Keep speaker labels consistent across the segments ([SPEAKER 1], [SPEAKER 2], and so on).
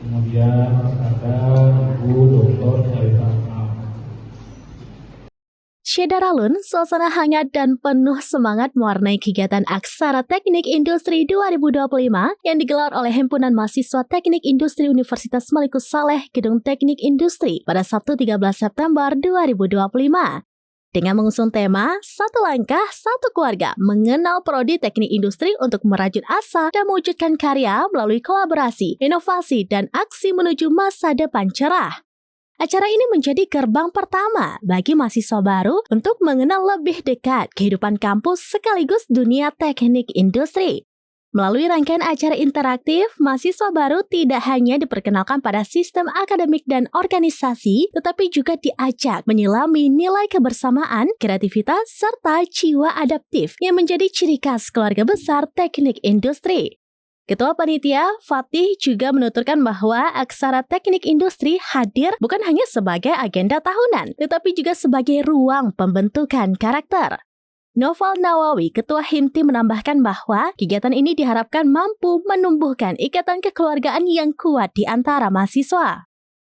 [SPEAKER 1] kemudian ada Ibu Dr. Syarifah.
[SPEAKER 2] Syedaralun, suasana hangat dan penuh semangat mewarnai kegiatan Aksara Teknik Industri 2025 yang digelar oleh Himpunan Mahasiswa Teknik Industri Universitas Malikus Saleh Gedung Teknik Industri pada Sabtu 13 September 2025. Dengan mengusung tema, Satu Langkah, Satu Keluarga, mengenal prodi teknik industri untuk merajut asa dan mewujudkan karya melalui kolaborasi, inovasi, dan aksi menuju masa depan cerah. Acara ini menjadi gerbang pertama bagi mahasiswa baru untuk mengenal lebih dekat kehidupan kampus sekaligus dunia teknik industri. Melalui rangkaian acara interaktif, mahasiswa baru tidak hanya diperkenalkan pada sistem akademik dan organisasi, tetapi juga diajak menyelami nilai kebersamaan, kreativitas, serta jiwa adaptif yang menjadi ciri khas keluarga besar teknik industri. Ketua Panitia, Fatih, juga menuturkan bahwa Aksara Teknik Industri hadir bukan hanya sebagai agenda tahunan, tetapi juga sebagai ruang pembentukan karakter. Noval Nawawi, Ketua Himti, menambahkan bahwa kegiatan ini diharapkan mampu menumbuhkan ikatan kekeluargaan yang kuat di antara mahasiswa.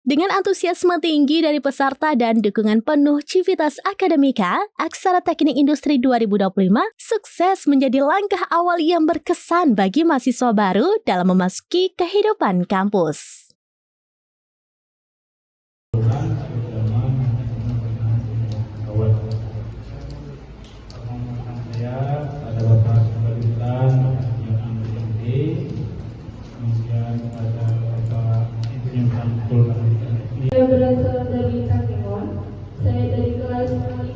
[SPEAKER 2] Dengan antusiasme tinggi dari peserta dan dukungan penuh Civitas Akademika, Aksara Teknik Industri 2025 sukses menjadi langkah awal yang berkesan bagi mahasiswa baru dalam memasuki kehidupan kampus.
[SPEAKER 3] Saya berasal dari Tanimor, saya dari kelas 5.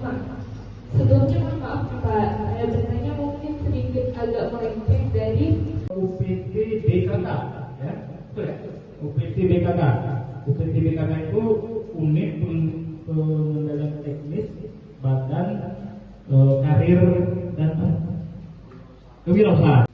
[SPEAKER 3] Sebelumnya mohon maaf Pak, saya bertanya mungkin sedikit agak melenceng dari
[SPEAKER 1] UPT BKK, ya, betul ya? UPT BKK. UPT BKK itu unit pengendalian teknis badan karir dan kewirausahaan.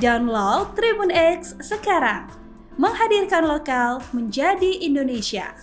[SPEAKER 4] Download Tribun X sekarang, menghadirkan lokal menjadi Indonesia.